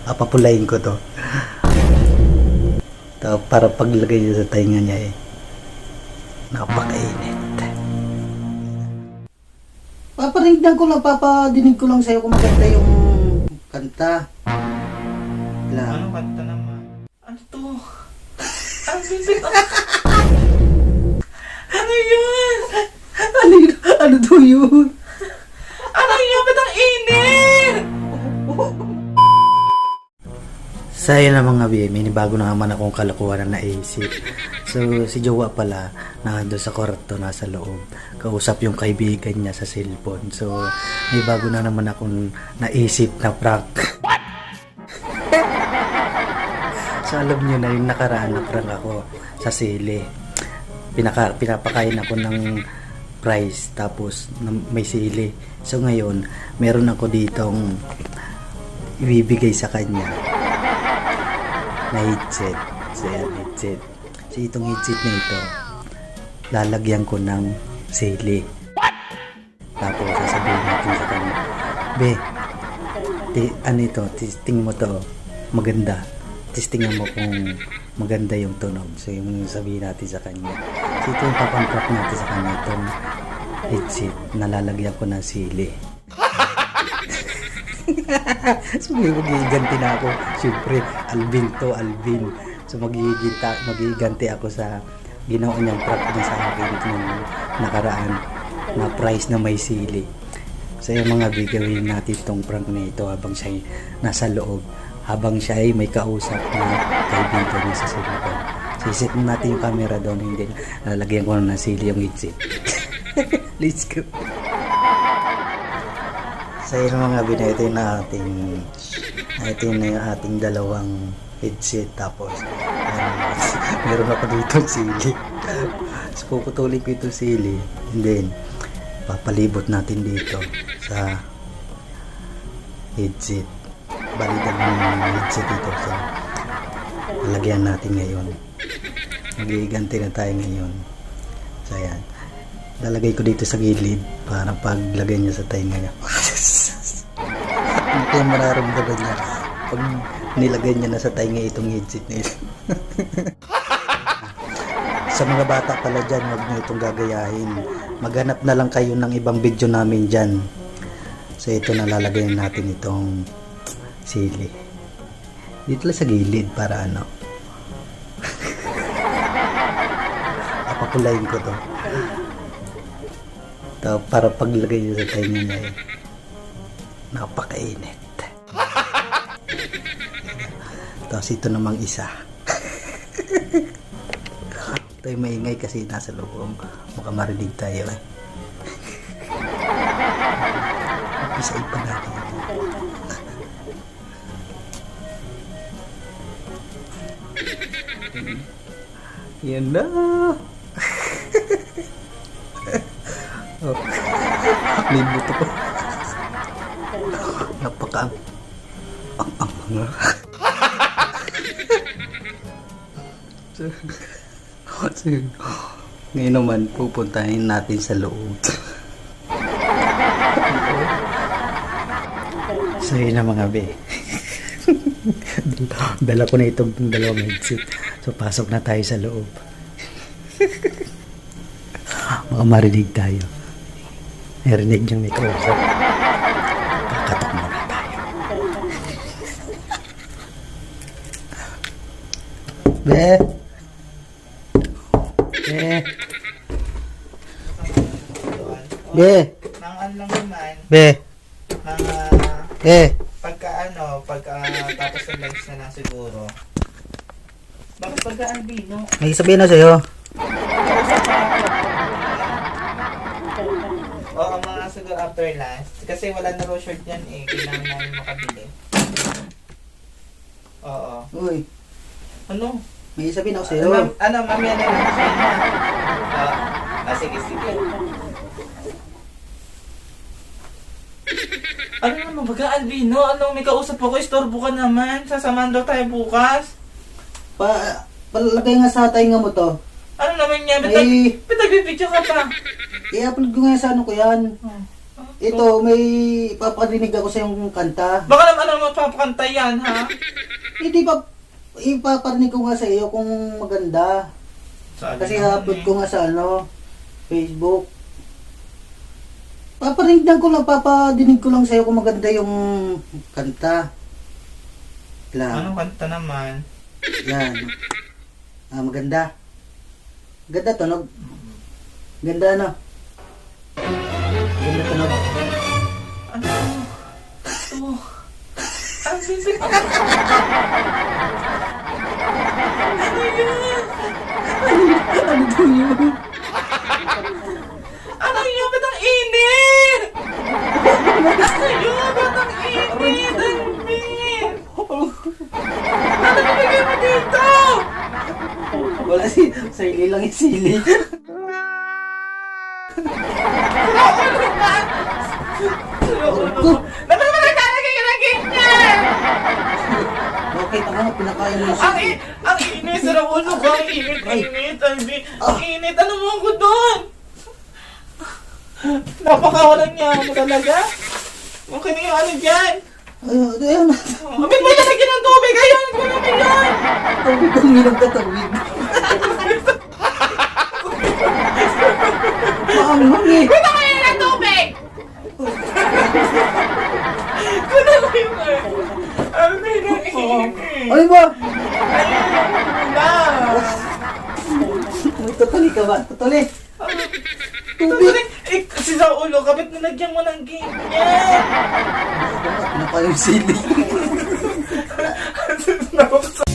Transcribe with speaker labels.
Speaker 1: Papulayin ko to. Para paglagay niya sa tainga niya eh. Napakainit. Papadinig ko lang sa'yo kung maganda yung kanta.
Speaker 2: Ano kanta naman? Ano to? Ang bisit. Ano yun?
Speaker 1: Ano to yun?
Speaker 2: Ano yun? Ba't ang init?
Speaker 1: Sa yun na mga BM, bago na naman akong kalakuhan na naisip. So, si Jowa pala, nandun sa kwarto, nasa loob. Kausap yung kaibigan niya sa cellphone. So, may bago na naman akong naisip na prank. So, alam nyo na yung nakaraan na prank ako sa sili. Pinapakain ako ng price, tapos may sili. So, ngayon, meron ako ditong ibibigay sa kanya na headset. So, yan, headset. So, itong headset na ito, lalagyan ko ng sili. Tapos, sasabihin natin sa kanya, Be, ano ito? Tingin mo to, maganda. Tingnan mo kung maganda yung tunog. So, yung sabihin natin sa kanya. So, ito yung papangkrap natin sa kanya, itong headset, nalalagyan ko ng sili. So, magiganti na ako. Siyempre, Alvin. So, magiganti ako sa ginawa niyang prank niya sa akin nung nakaraan na price na may sili. So, yung mga bigawin natin itong prank na ito habang siya nasa loob. Habang siya ay may kausap na kaibigan niya sa cellphone. So, iset natin yung camera doon. Hindi, lalagyan ko na ng sili yung headset. Let's go. So yun mga binete natin, ito yung ating dalawang headset, tapos meron ako dito sili. So puputulin ko itong sili, and then papalibot natin dito sa headset. Balitan ng headset dito. So lalagyan natin ngayon. Magiganti na tayo ngayon. So ayan, lalagay ko dito sa gilid para paglagay niya sa tainga niya. Ano kaya mararamdaman niya pag nilagay niya na sa tainga itong headset na ito? Sa mga bata pala dyan, huwag nyo itong gagayahin. Maghanap na lang kayo ng ibang video namin dyan. So ito, nalalagay natin itong sili dito lang sa gilid para ano. Papakulayin ko to. Para paglagay niya sa tainga niya eh. Napakainit. Tapos ito namang isa. Ito ay maingay kasi nasa loob. Mukhang marinig tayo eh. Isain pa natin. Yan na. Oh. May buto ko. Napaka ang ngayon naman pupuntahin natin sa loob. So yun na mga be. Dala ko na itong dalawang headset. So pasok na tayo sa loob. Baka marinig tayo. Narinig niyang may kausap. Kakatok muna tayo. Be!
Speaker 2: Nang lang naman.
Speaker 1: Be!
Speaker 2: Tapos ng lunch na lang siguro. Bakit pagka albino?
Speaker 1: May sabihin na sa'yo.
Speaker 2: Oo, mga siguro after lunch. Kasi wala na raw short yan eh. Kailangan namin makabili. Oo.
Speaker 1: Uy,
Speaker 2: Ano?
Speaker 1: may sabihin ako sa'yo.
Speaker 2: Mamaya na lang siya na. Sige. Ano naman, baga albino? Ano, may kausap ako, istorbo ka naman. Sasamahan daw tayo bukas.
Speaker 1: Palagay nga sa tainga mo to.
Speaker 2: Ano naman yan?
Speaker 1: Ay.
Speaker 2: Ba't nagbibidyo ka pa?
Speaker 1: I-upload ko nga sa ano ko yan. Ito, may paparinig ako sa yung kanta.
Speaker 2: Baka naman mapapakanta yan, ha?
Speaker 1: Hindi pa, ipaparinig ko nga sa iyo kung maganda.
Speaker 2: Sabi
Speaker 1: Kasi
Speaker 2: naman
Speaker 1: upload
Speaker 2: eh.
Speaker 1: ko nga sa Facebook. Papadinig ko lang sa iyo kung maganda yung kanta.
Speaker 2: Anong
Speaker 1: Lang.
Speaker 2: kanta naman?
Speaker 1: Yan. Maganda. Ganda tunog. Ganda ano? Ganda tunog.
Speaker 2: Ano? Ito. Ang sisig. Ano yun?
Speaker 1: Ano to yun?
Speaker 2: Ano yun? Ba't ang init? Ano yun? Ba't ang init? Ang init? Ano nilagay mo dito?
Speaker 1: Wala sili lang yung sili.
Speaker 2: Dapat naman naglalagay ka ng ganyan!
Speaker 1: Bakit ako nga pinakain mo
Speaker 2: Ang init! Sarap ulo ko! Ang init! Ang init! Ano mo ako doon? Napakawalan niya mo talaga? Okay na yung ano dyan?
Speaker 1: Ayun.
Speaker 2: Abit mo lalagyan ng tubig! Ayun! Ko naman yun!
Speaker 1: Tawid ang minag ka tawid. Maanghang eh.
Speaker 2: Kunin ko yun ng tubig! Kunin ko yun eh! Ang init!
Speaker 1: Ay ba?
Speaker 2: Ayun! Na!
Speaker 1: Tutuli ka ba? Tutuli. Tubig.
Speaker 2: Eh, kasi sa ulo, kapit nilagyan mo ng ganyan!
Speaker 1: Pinakain yung sili.
Speaker 2: Napapasa-